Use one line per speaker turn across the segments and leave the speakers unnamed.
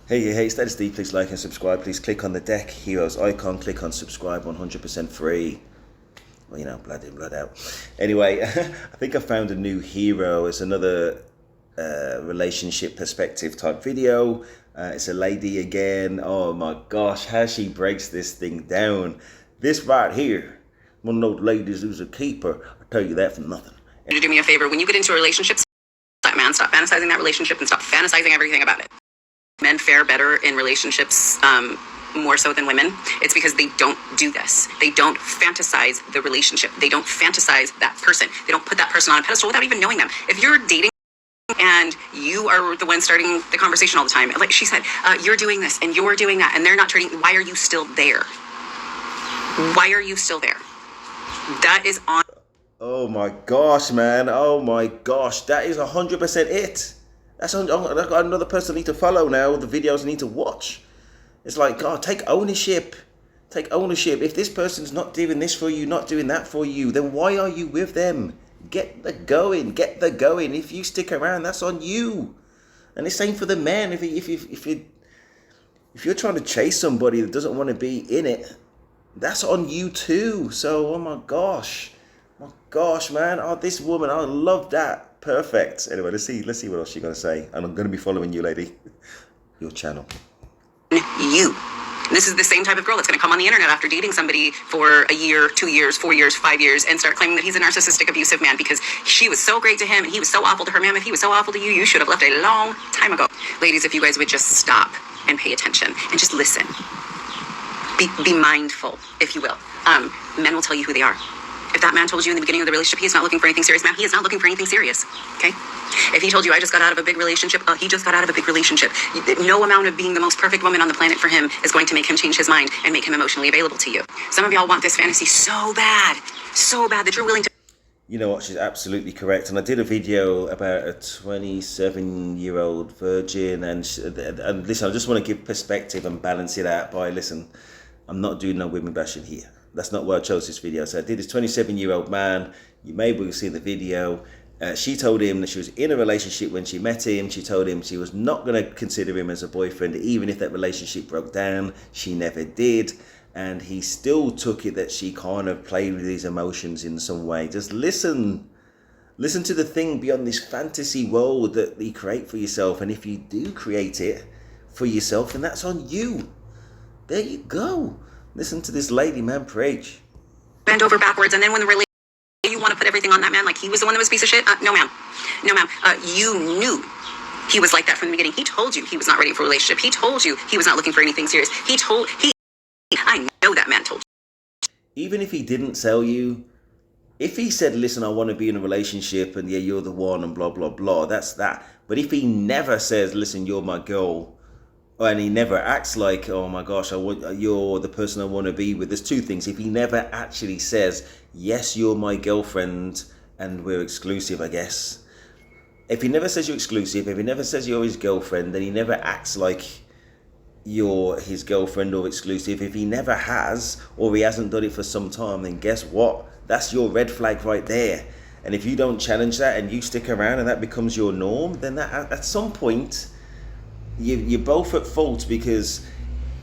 Hey, status D, please like and subscribe. Please click on the Deck Heroes icon, click on subscribe, 100% free. Well, blood in, blood out. Anyway, I think I found a new hero. It's another relationship perspective type video. It's a lady again. Oh my gosh, how she breaks this thing down. This right here, one of those ladies who's a keeper. I'll tell you that for nothing.
To do me a favor, when you get into a relationship, stop fantasizing that relationship and stop fantasizing everything about it. Men fare better in relationships more so than women. It's because they don't do this. They don't fantasize the relationship. They don't fantasize that person. They don't put that person on a pedestal without even knowing them. If you're dating and you are the one starting the conversation all the time, like she said, you're doing this and you're doing that and they're not turning, why are you still there? Why are you still there? That is on.
Oh my gosh, man. Oh my gosh. That is 100% it. I've got another person I need to follow now. The videos I need to watch. It's like, God, take ownership. Take ownership. If this person's not doing this for you, not doing that for you, then why are you with them? Get the going. Get the going. If you stick around, that's on you. And the same for the man. If you're trying to chase somebody that doesn't want to be in it, that's on you too. So, oh my gosh. My gosh, man. Oh, this woman, I love that. Perfect. Anyway, let's see what else she's going to say. And I'm going to be following you, lady. Your channel.
You. This is the same type of girl that's going to come on the internet after dating somebody for a year, 2 years, 4 years, 5 years, and start claiming that he's a narcissistic, abusive man because she was so great to him and he was so awful to her. Ma'am, if he was so awful to you, you should have left a long time ago. Ladies, if you guys would just stop and pay attention and just listen. Be mindful, if you will. Men will tell you who they are. If that man told you in the beginning of the relationship he is not looking for anything serious, ma'am, he is not looking for anything serious, okay? If he told you I just got out of a big relationship, he just got out of a big relationship. No amount of being the most perfect woman on the planet for him is going to make him change his mind and make him emotionally available to you. Some of y'all want this fantasy so bad that you're willing to...
You know what, she's absolutely correct. And I did a video about a 27-year-old virgin. And listen, I just want to give perspective and balance it out by, listen, I'm not doing no women bashing here. That's not why I chose this video. So I did this 27-year-old man. You may well see the video. She told him that she was in a relationship when she met him. She told him she was not going to consider him as a boyfriend, even if that relationship broke down. She never did. And he still took it that she kind of played with his emotions in some way. Just listen. Listen to the thing beyond this fantasy world that you create for yourself. And if you do create it for yourself, then that's on you. There you go. Listen to this lady, man, preach.
Bend over backwards, and then when the relationship, you want to put everything on that man like he was the one that was a piece of shit? No, ma'am. No, ma'am. You knew he was like that from the beginning. He told you he was not ready for a relationship. He told you he was not looking for anything serious. I know that man told you.
Even if he didn't tell you, if he said, listen, I want to be in a relationship, and yeah, you're the one, and blah, blah, blah, that's that. But if he never says, listen, you're my girl, and he never acts like, oh my gosh, you're the person I want to be with. There's two things. If he never actually says, yes, you're my girlfriend and we're exclusive, I guess. If he never says you're exclusive, if he never says you're his girlfriend, then he never acts like you're his girlfriend or exclusive. If he never has, or he hasn't done it for some time, then guess what? That's your red flag right there. And if you don't challenge that and you stick around and that becomes your norm, then that at some point... You're both at fault because,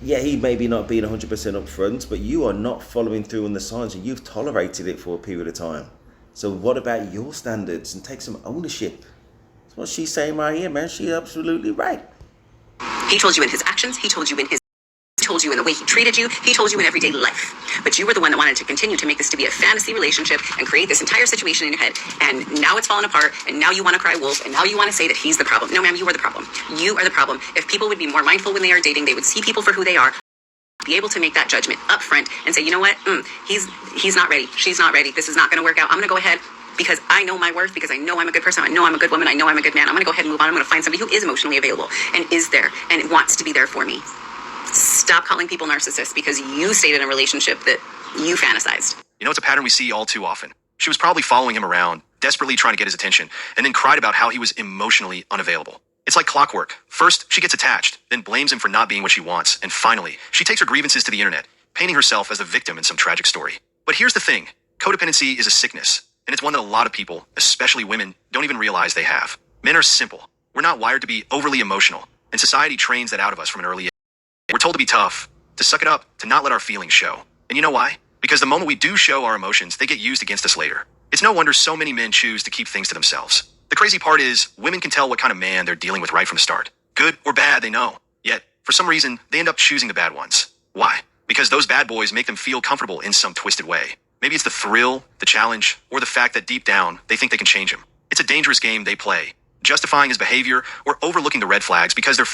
yeah, he may be not being 100% upfront, but you are not following through on the signs and you've tolerated it for a period of time. So what about your standards? And take some ownership. That's what she's saying right here, man. She's absolutely right.
He told you in his actions. He told you in the way he treated you. He told you in everyday life. But you were the one that wanted to continue to make this to be a fantasy relationship and create this entire situation in your head. And now it's fallen apart. And now you want to cry wolf. And now you want to say that he's the problem. No, ma'am, you are the problem. You are the problem. If people would be more mindful when they are dating, they would see people for who they are, be able to make that judgment up front and say, you know what? He's not ready. She's not ready. This is not going to work out. I'm going to go ahead because I know my worth, because I know I'm a good person. I know I'm a good woman. I know I'm a good man. I'm going to go ahead and move on. I'm going to find somebody who is emotionally available and is there and wants to be there for me. Stop calling people narcissists because you stayed in a relationship that you fantasized.
You know, it's a pattern we see all too often. She was probably following him around, desperately trying to get his attention, and then cried about how he was emotionally unavailable. It's like clockwork. First, she gets attached, then blames him for not being what she wants, and finally, she takes her grievances to the internet, painting herself as a victim in some tragic story. But here's the thing. Codependency is a sickness, and it's one that a lot of people, especially women, don't even realize they have. Men are simple. We're not wired to be overly emotional. And society trains that out of us from an early age. We're told to be tough, to suck it up, to not let our feelings show. And you know why? Because the moment we do show our emotions, they get used against us later. It's no wonder so many men choose to keep things to themselves. The crazy part is, women can tell what kind of man they're dealing with right from the start. Good or bad, they know. Yet, for some reason, they end up choosing the bad ones. Why? Because those bad boys make them feel comfortable in some twisted way. Maybe it's the thrill, the challenge, or the fact that deep down, they think they can change him. It's a dangerous game they play, justifying his behavior or overlooking the red flags because they're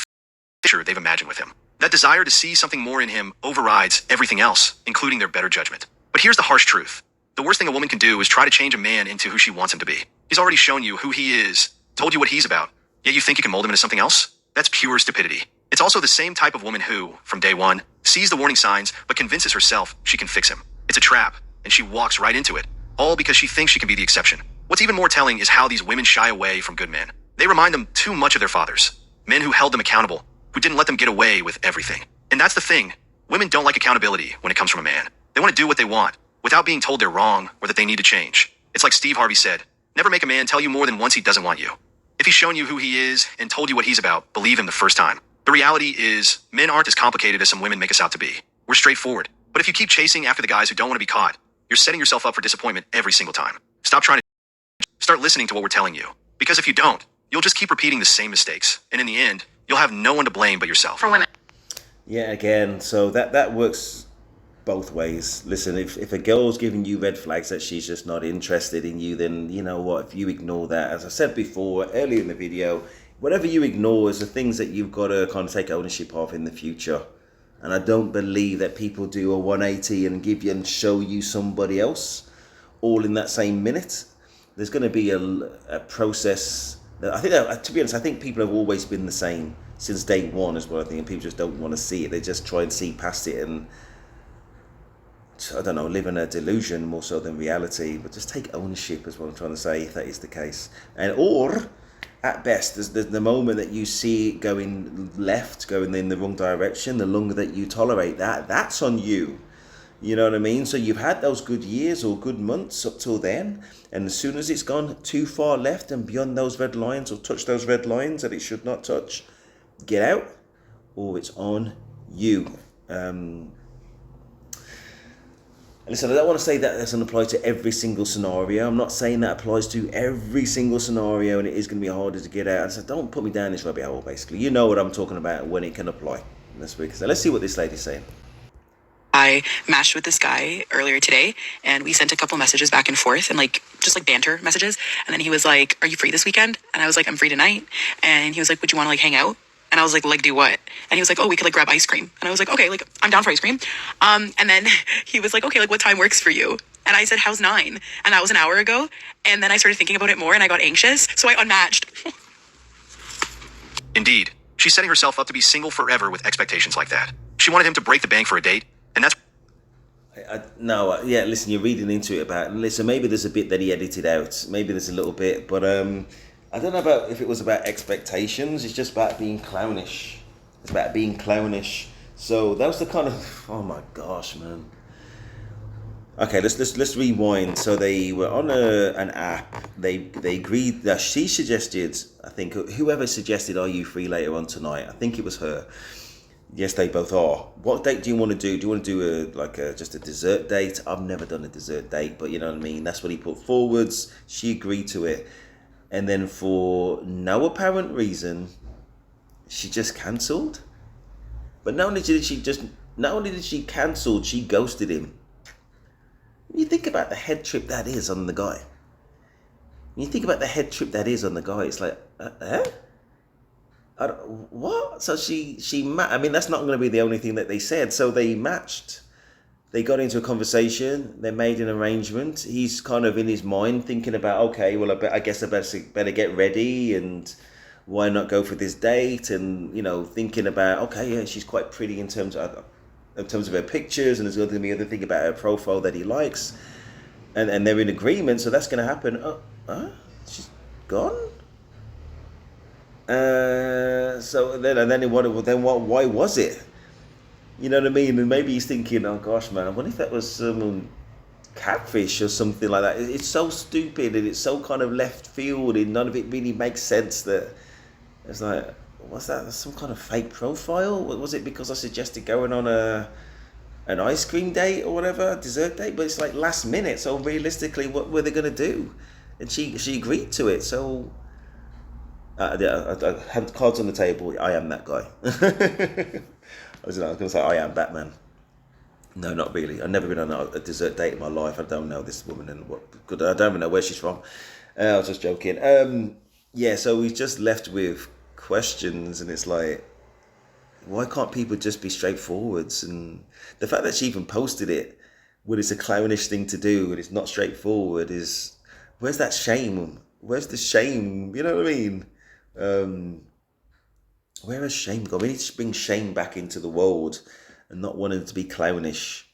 picture they've imagined with him. That desire to see something more in him overrides everything else, including their better judgment. But here's the harsh truth. The worst thing a woman can do is try to change a man into who she wants him to be. He's already shown you who he is, told you what he's about, yet you think you can mold him into something else? That's pure stupidity. It's also the same type of woman who, from day one, sees the warning signs but convinces herself she can fix him. It's a trap, and she walks right into it, all because she thinks she can be the exception. What's even more telling is how these women shy away from good men. They remind them too much of their fathers, men who held them accountable, who didn't let them get away with everything. And that's the thing. Women don't like accountability when it comes from a man. They want to do what they want, without being told they're wrong or that they need to change. It's like Steve Harvey said, never make a man tell you more than once he doesn't want you. If he's shown you who he is and told you what he's about, believe him the first time. The reality is, men aren't as complicated as some women make us out to be. We're straightforward. But if you keep chasing after the guys who don't want to be caught, you're setting yourself up for disappointment every single time. Stop trying to start listening to what we're telling you. Because if you don't, you'll just keep repeating the same mistakes. And in the end, you'll have no one to blame but yourself.
For women.
Yeah, again, so that works both ways. Listen, if a girl's giving you red flags that she's just not interested in you, then you know what, if you ignore that, as I said before earlier in the video, whatever you ignore is the things that you've got to kind of take ownership of in the future. And I don't believe that people do a 180 and give you and show you somebody else all in that same minute. There's going to be a process that I think that, to be honest, I think people have always been the same since day one as well. I think, and people just don't want to see it. They just try and see past it and, I don't know, live in a delusion more so than reality. But just take ownership is what I'm trying to say, if that is the case. And or at best, there's the moment that you see it going left, going in the wrong direction, the longer that you tolerate that, that's on you. You know what I mean? So you've had those good years or good months up till then, and as soon as it's gone too far left and beyond those red lines or touched those red lines that it should not touch, get out, or it's on you. Listen, I don't want to say that doesn't apply to every single scenario. I'm not saying that applies to every single scenario and it is going to be harder to get out. So don't put me down this rabbit hole, basically. You know what I'm talking about when it can apply this week. So let's see what this lady's saying.
I matched with this guy earlier today and we sent a couple messages back and forth and just banter messages. And then he was like, "Are you free this weekend?" And I was like, "I'm free tonight." And he was like, "Would you want to hang out?" And I was like, do what?" And he was like, "Oh, we could grab ice cream." And I was like, "Okay, I'm down for ice cream." And then he was like, "Okay, what time works for you?" And I said, "How's 9?" And that was an hour ago. And then I started thinking about it more and I got anxious. So I unmatched.
Indeed, she's setting herself up to be single forever with expectations like that. She wanted him to break the bank for a date, and that's...
Yeah, listen, you're reading into it about... Listen, maybe there's a bit that he edited out. Maybe there's a little bit, but I don't know about if it was about expectations. It's just about being clownish. It's about being clownish. So that was the kind of... Oh my gosh, man. Okay, let's rewind. So they were on an app. They agreed that she suggested, I think, whoever suggested, "Are you free later on tonight?" I think it was her. Yes, they both are. What date do you want to do? Do you want to do just a dessert date? I've never done a dessert date, but you know what I mean? That's what he put forwards. She agreed to it. And then for no apparent reason, she just cancelled. But not only did she cancel, she ghosted him. When you think about the head trip that is on the guy. It's like, what? So I mean, that's not going to be the only thing that they said. So they matched. They got into a conversation. They made an arrangement. He's kind of in his mind thinking about, okay, well, I guess I better get ready, and why not go for this date? And thinking about, okay, yeah, she's quite pretty in terms of her pictures, and there's going to be other thing about her profile that he likes, and they're in agreement. So that's going to happen. She's gone. Why was it? You know what I mean? And maybe he's thinking, oh gosh, man, I wonder if that was some catfish or something like that. It's so stupid and it's so kind of left field and none of it really makes sense. That it's like, was that some kind of fake profile? Was it because I suggested going on an ice cream date or whatever, a dessert date? But it's like last minute, so realistically, what were they going to do? And she agreed to it. So yeah, I had cards on the table. I am that guy. I was going to say I am Batman. No, not really. I've never been on a dessert date in my life. I don't know this woman and what. I don't even know where she's from. I was just joking. Yeah, so we just left with questions, and it's like, why can't people just be straightforwards? And the fact that she even posted it when it's a clownish thing to do and it's not straightforward is, where's that shame? Where's the shame? You know what I mean? Where has shame gone? We need to bring shame back into the world and not wanting to be clownish.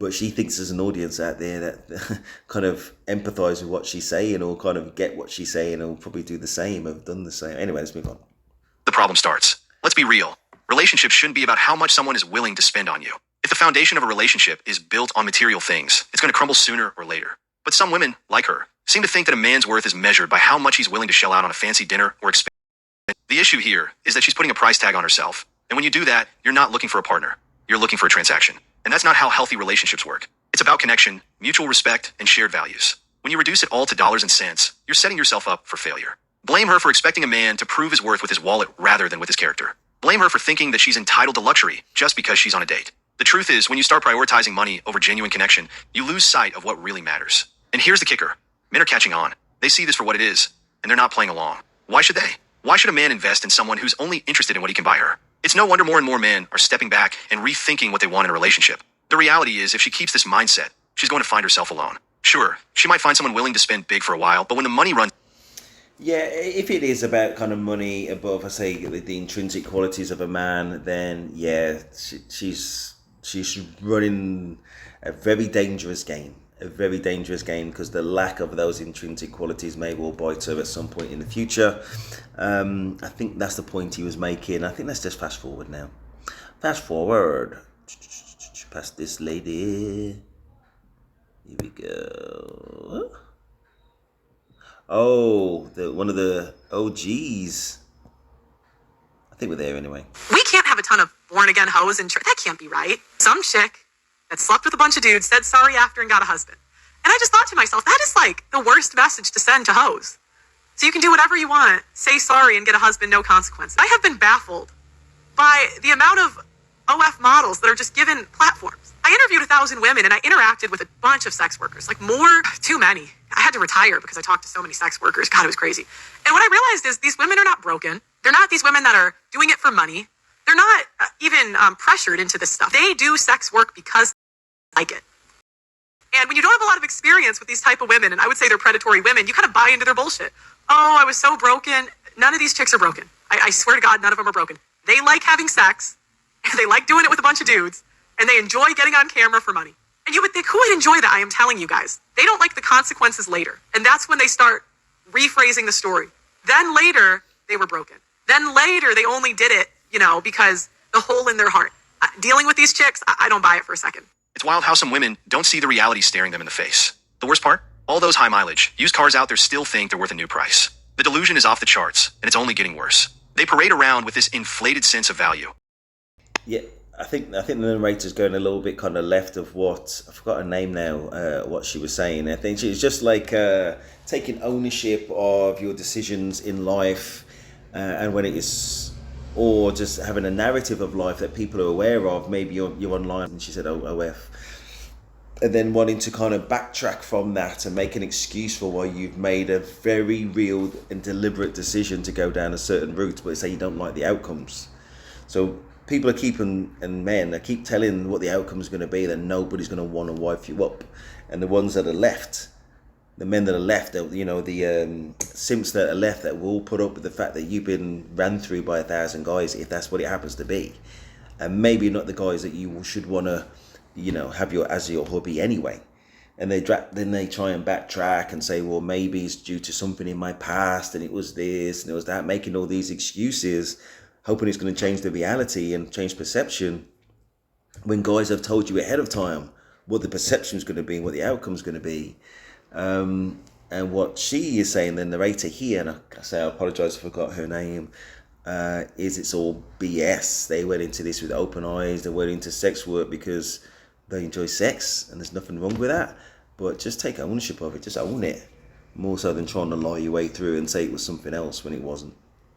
But she thinks there's an audience out there that kind of empathise with what she's saying or kind of get what she's saying and will probably do the same, have done the same. Anyway, let's move on.
The problem starts. Let's be real. Relationships shouldn't be about how much someone is willing to spend on you. If the foundation of a relationship is built on material things, it's going to crumble sooner or later. But some women, like her, seem to think that a man's worth is measured by how much he's willing to shell out on a fancy dinner or expense. The issue here is that she's putting a price tag on herself. And when you do that, you're not looking for a partner. You're looking for a transaction. And that's not how healthy relationships work. It's about connection, mutual respect, and shared values. When you reduce it all to dollars and cents, you're setting yourself up for failure. Blame her for expecting a man to prove his worth with his wallet rather than with his character. Blame her for thinking that she's entitled to luxury just because she's on a date. The truth is, when you start prioritizing money over genuine connection, you lose sight of what really matters. And here's the kicker. Men are catching on. They see this for what it is, and they're not playing along. Why should they? Why should a man invest in someone who's only interested in what he can buy her? It's no wonder more and more men are stepping back and rethinking what they want in a relationship. The reality is, if she keeps this mindset, she's going to find herself alone. Sure, she might find someone willing to spend big for a while, but when the money runs...
Yeah, if it is about kind of money above, I say, the intrinsic qualities of a man, then yeah, she's running a very dangerous game. A very dangerous game, because the lack of those intrinsic qualities may well bite her at some point in the future. I think that's the point he was making. I think let's just fast forward now. Fast forward. Past this lady. Here we go. Oh, one of the OGs. I think we're there anyway.
We can't have a ton of born-again hoes in church. That can't be right. Some chick that slept with a bunch of dudes said sorry after and got a husband. And I just thought to myself, that is like the worst message to send to hoes. So you can do whatever you want, say sorry and get a husband, no consequence. I have been baffled by the amount of OF models that are just given platforms. I interviewed 1,000 women and I interacted with a bunch of sex workers, like too many. I had to retire because I talked to so many sex workers. God, it was crazy. And what I realized is these women are not broken. They're not these women that are doing it for money. They're not even pressured into this stuff. They do sex work because they like it. And when you don't have a lot of experience with these type of women, and I would say they're predatory women, you kind of buy into their bullshit. Oh, I was so broken. None of these chicks are broken. I swear to God, none of them are broken. They like having sex. They like doing it with a bunch of dudes. And they enjoy getting on camera for money. And you would think, who would enjoy that? I am telling you guys. They don't like the consequences later. And that's when they start rephrasing the story. Then later, they were broken. Then later, they only did it, because the hole in their heart. Dealing with these chicks, I don't buy it for a second.
It's wild how some women don't see the reality staring them in the face. The worst part? All those high mileage, used cars out there still think they're worth a new price. The delusion is off the charts, and it's only getting worse. They parade around with this inflated sense of value.
Yeah, I think the narrator's going a little bit kind of left of what, I forgot her name now, what she was saying. I think she's just like taking ownership of your decisions in life, and when it is, or just having a narrative of life that people are aware of. Maybe you're online, and she said OF, and then wanting to kind of backtrack from that and make an excuse for why you've made a very real and deliberate decision to go down a certain route, but say you don't like the outcomes. So people and men keep telling what the outcome is going to be, that nobody's going to want to wife you up. And the ones that are left, the men that are left, the simps that are left, that will put up with the fact that you've been ran through by 1,000 guys, if that's what it happens to be. And maybe not the guys that you should want to, have as your hobby anyway. And then they try and backtrack and say, well, maybe it's due to something in my past, and it was this and it was that, making all these excuses, hoping it's going to change the reality and change perception, when guys have told you ahead of time what the perception is going to be, what the outcome is going to be. And what she is saying, the narrator here, and I apologize, I forgot her name, is it's all BS. They went into this with open eyes. They went into sex work because they enjoy sex, and there's nothing wrong with that. But just take ownership of it. Just own it. More so than trying to lie your way through and say it was something else when it wasn't.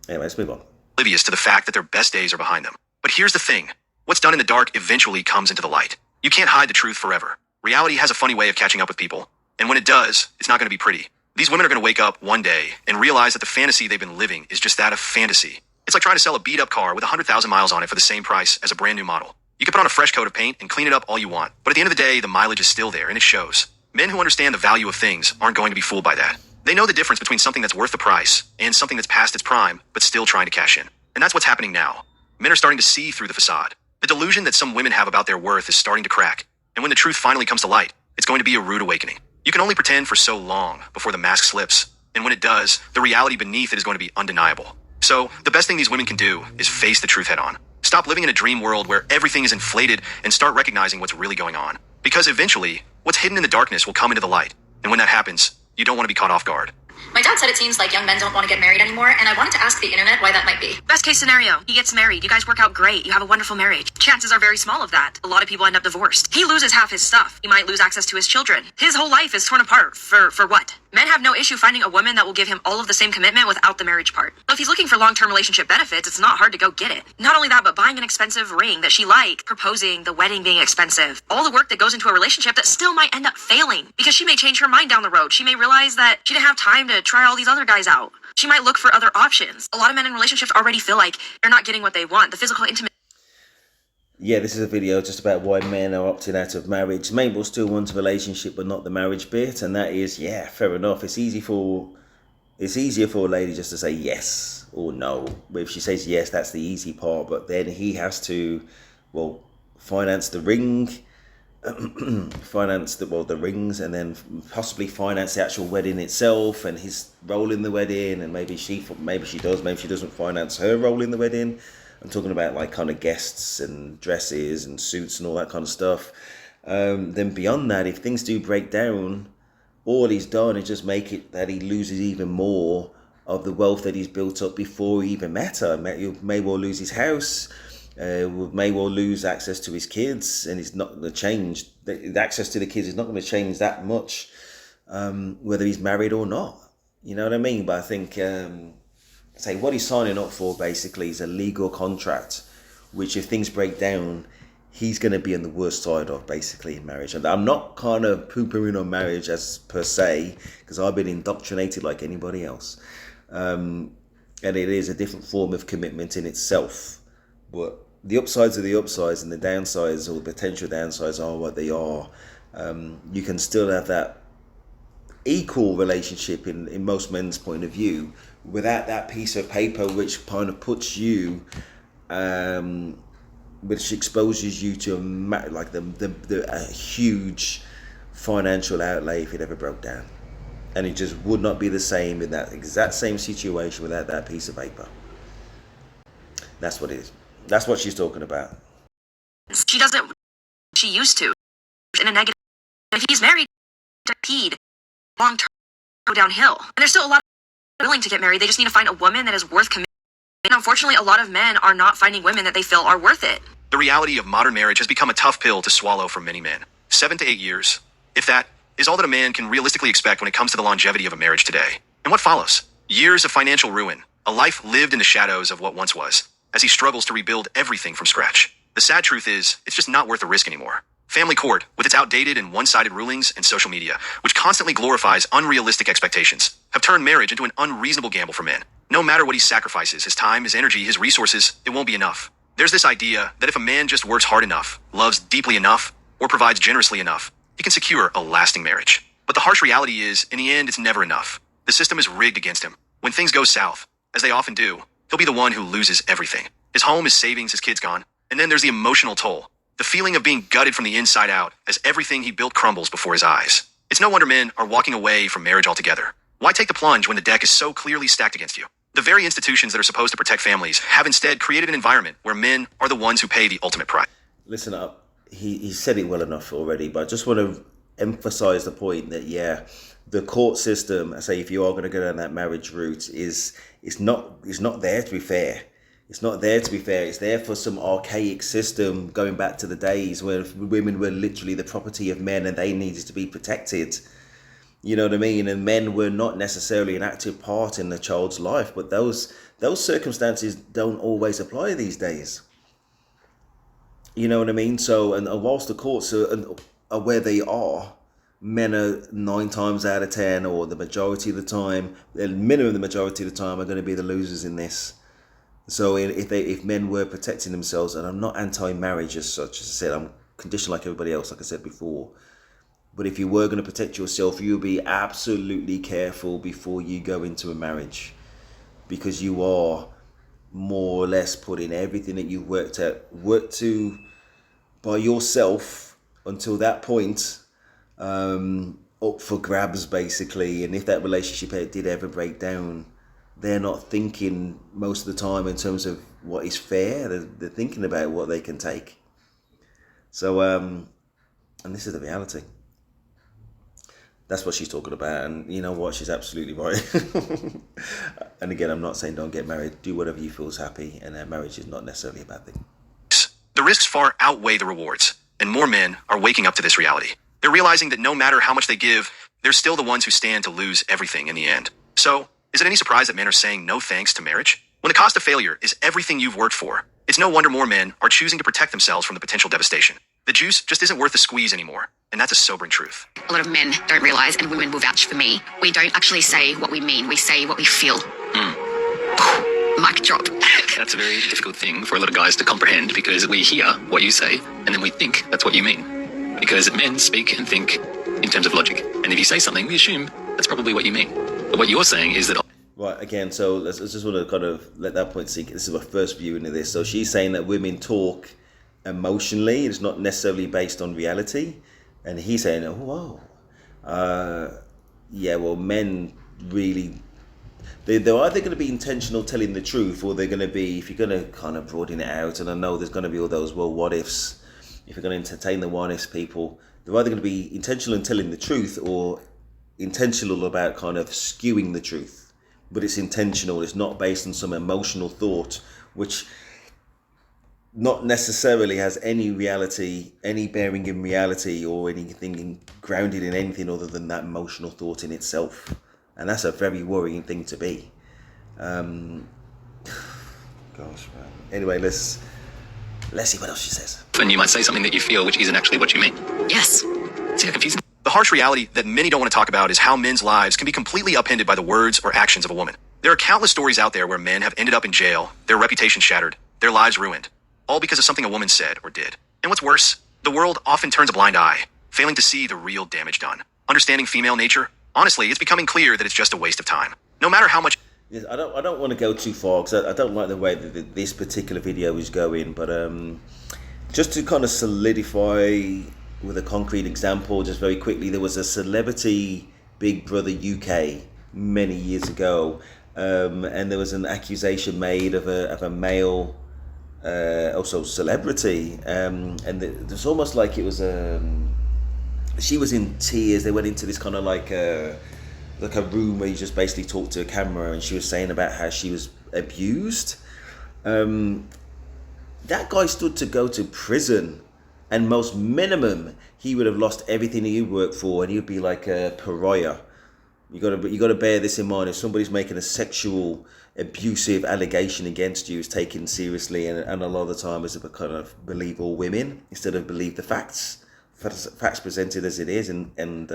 Anyway, let's move on.
Oblivious to the fact that their best days are behind them. But here's the thing. What's done in the dark eventually comes into the light. You can't hide the truth forever. Reality has a funny way of catching up with people. And when it does, it's not going to be pretty. These women are going to wake up one day and realize that the fantasy they've been living is just that of fantasy. It's like trying to sell a beat-up car with 100,000 miles on it for the same price as a brand new model. You can put on a fresh coat of paint and clean it up all you want, but at the end of the day, the mileage is still there, and it shows. Men who understand the value of things aren't going to be fooled by that. They know the difference between something that's worth the price and something that's past its prime, but still trying to cash in. And that's what's happening now. Men are starting to see through the facade. The delusion that some women have about their worth is starting to crack. And when the truth finally comes to light, it's going to be a rude awakening. You can only pretend for so long before the mask slips. And when it does, the reality beneath it is going to be undeniable. So, the best thing these women can do is face the truth head on. Stop living in a dream world where everything is inflated and start recognizing what's really going on. Because eventually, what's hidden in the darkness will come into the light. And when that happens, you don't want to be caught off guard.
My dad said it seems like young men don't want to get married anymore, and I wanted to ask the internet why that might be.
Best case scenario, he gets married, you guys work out great, you have a wonderful marriage. Chances are very small of that. A lot of people end up divorced. He loses half his stuff. He might lose access to his children. His whole life is torn apart. For what? Men have no issue finding a woman that will give him all of the same commitment without the marriage part. So if he's looking for long-term relationship benefits, it's not hard to go get it. Not only that, but buying an expensive ring that she liked, proposing, the wedding being expensive. All the work that goes into a relationship that still might end up failing because she may change her mind down the road. She may realize that she didn't have time to try all these other guys out. She might look for other options. A lot of men in relationships already feel like they're not getting what they want. The physical intimacy.
Yeah, this is a video just about why men are opting out of marriage. Mabel still wants a relationship, but not the marriage bit, and that is, yeah, fair enough. It's easier for a lady just to say yes or no. But if she says yes, that's the easy part. But then he has to, well, finance the ring, finance the rings, and then possibly finance the actual wedding itself and his role in the wedding. And maybe she does, maybe she doesn't finance her role in the wedding. I'm talking about like kind of guests and dresses and suits and all that kind of stuff. Then beyond that, if things do break down, all he's done is just make it that he loses even more of the wealth that he's built up before he even met her. He may well lose his house, may well lose access to his kids, and it's not going to change. The access to the kids is not going to change that much, whether he's married or not. You know what I mean? But I think... say what he's signing up for basically is a legal contract, which if things break down, he's going to be on the worst side of basically in marriage. And I'm not kind of poo-pooing on marriage as per se, because I've been indoctrinated like anybody else. And it is a different form of commitment in itself. But the upsides are the upsides, and the downsides or the potential downsides are what they are. You can still have that equal relationship in most men's point of view without that piece of paper which kind of puts you which exposes you to a huge financial outlay if it ever broke down, and it just would not be the same in that exact same situation without that piece of paper. That's what it is. That's what she's talking about.
She doesn't. She used to. In a negative. If he's married, peed, long term, go downhill. And there's still a lot of willing to get married. They just need to find a woman that is worth committing. And unfortunately, a lot of men are not finding women that they feel are worth it.
The reality of modern marriage has become a tough pill to swallow for many men. 7 to 8 years, if that, is all that a man can realistically expect when it comes to the longevity of a marriage today. And what follows? Years of financial ruin, a life lived in the shadows of what once was, as he struggles to rebuild everything from scratch. The sad truth is, it's just not worth the risk anymore. Family court, with its outdated and one-sided rulings and social media, which constantly glorifies unrealistic expectations, have turned marriage into an unreasonable gamble for men. No matter what he sacrifices, his time, his energy, his resources, it won't be enough. There's this idea that if a man just works hard enough, loves deeply enough, or provides generously enough, he can secure a lasting marriage. But the harsh reality is, in the end, it's never enough. The system is rigged against him. When things go south, as they often do, he'll be the one who loses everything. His home, his savings, his kids gone. And then there's the emotional toll. The feeling of being gutted from the inside out as everything he built crumbles before his eyes. It's no wonder men are walking away from marriage altogether. Why take the plunge when the deck is so clearly stacked against you? The very institutions that are supposed to protect families have instead created an environment where men are the ones who pay the ultimate price.
Listen up. He said it well enough already, but I just want to emphasize the point that, yeah, the court system, I say, if you are going to go down that marriage route, is it's not there to be fair. It's not there to be fair. It's there for some archaic system going back to the days where women were literally the property of men and they needed to be protected. You know what I mean? And men were not necessarily an active part in the child's life, but those circumstances don't always apply these days. You know what I mean? So, and whilst the courts are where they are, men are 9 times out of 10, or the majority of the time, the minimum the majority of the time, are going to be the losers in this. So if men were protecting themselves, and I'm not anti-marriage as such, as I said, I'm conditioned like everybody else, like I said before. But if you were going to protect yourself, you'll be absolutely careful before you go into a marriage, because you are more or less putting everything that you've worked to by yourself until that point up for grabs, basically. And if that relationship did ever break down, they're not thinking most of the time in terms of what is fair. They're thinking about what they can take. So, and this is the reality. That's what she's talking about, and you know what? She's absolutely right. And again, I'm not saying don't get married. Do whatever you feel is happy, and marriage is not necessarily a bad thing.
The risks far outweigh the rewards, and more men are waking up to this reality. They're realizing that no matter how much they give, they're still the ones who stand to lose everything in the end. So, is it any surprise that men are saying no thanks to marriage? When the cost of failure is everything you've worked for, it's no wonder more men are choosing to protect themselves from the potential devastation. The juice just isn't worth the squeeze anymore, and that's a sobering truth.
A lot of men don't realize, and women will vouch for me, we don't actually say what we mean, we say what we feel. Mic drop.
That's a very difficult thing for a lot of guys to comprehend, because we hear what you say and then we think that's what you mean. Because men speak and think in terms of logic. And if you say something, we assume that's probably what you mean. But what you're saying is that...
Right, again, so let's just want to kind of let that point sink. This is my first view into this. So she's saying that women talk emotionally. It's not necessarily based on reality. And he's saying, oh, whoa. Yeah, well, men really... They're either going to be intentional telling the truth, or they're going to be, if you're going to kind of broaden it out, and I know there's going to be all those, well, what ifs. If you're going to entertain the what ifs people, they're either going to be intentional in telling the truth or intentional about kind of skewing the truth. But it's intentional. It's not based on some emotional thought, which not necessarily has any reality, any bearing in reality, or anything grounded in anything other than that emotional thought in itself. And that's a very worrying thing to be. Gosh, man. Anyway, let's see what else she says.
And you might say something that you feel which isn't actually what you mean.
Yes.
See how confusing?
The harsh reality that many don't want to talk about is how men's lives can be completely upended by the words or actions of a woman. There are countless stories out there where men have ended up in jail, their reputation shattered, their lives ruined, all because of something a woman said or did. And what's worse, the world often turns a blind eye, failing to see the real damage done. Understanding female nature, honestly, it's becoming clear that it's just a waste of time. No matter how much...
Yes, I don't want to go too far, because I don't like the way that this particular video is going, but just to kind of solidify with a concrete example, just very quickly, there was a celebrity Big Brother UK many years ago, and there was an accusation made of a male also celebrity, and it was almost like it was she was in tears. They went into this kind of like a room where you just basically talk to a camera, and she was saying about how she was abused. That guy stood to go to prison, and most minimum he would have lost everything he worked for, and he'd be like a pariah. You got to bear this in mind. If somebody's making a sexual abusive allegation against you, it's taken seriously, and a lot of the time is to kind of believe all women instead of believe the facts presented as it is, and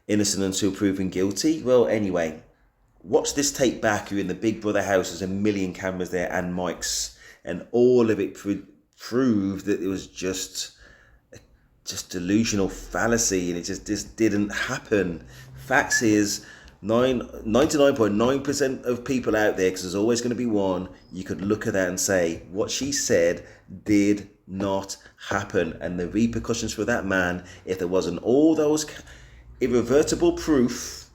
innocent until proven guilty. Well, anyway, watch this tape back. You're in the Big Brother house. There's a million cameras there and mics, and all of it proved that it was just delusional fallacy, and it just didn't happen. Facts is 99.9% of people out there, because there's always going to be one, you could look at that and say what she said did not happen, and the repercussions for that man, if there wasn't all those irrevertible proof,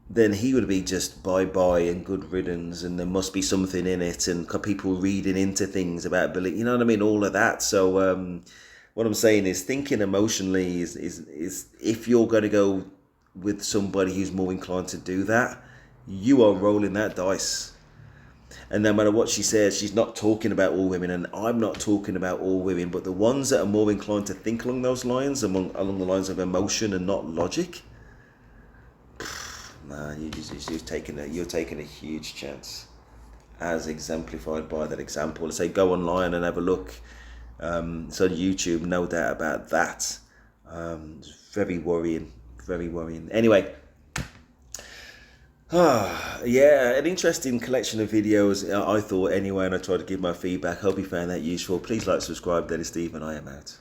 then he would be just bye-bye and good riddance, and there must be something in it, and people reading into things about belief, you know what I mean, all of that. So what I'm saying is thinking emotionally is if you're going to go with somebody who's more inclined to do that, you are rolling that dice. And no matter what she says, she's not talking about all women, and I'm not talking about all women, but the ones that are more inclined to think along those lines, along the lines of emotion and not logic. Nah, you're taking a huge chance, as exemplified by that example. Let's say go online and have a look. It's on YouTube, no doubt about that. It's very worrying, very worrying. Anyway, yeah, an interesting collection of videos, I thought anyway, and I tried to give my feedback. Hope you found that useful. Please like, subscribe. Dennis Steve, and I am out.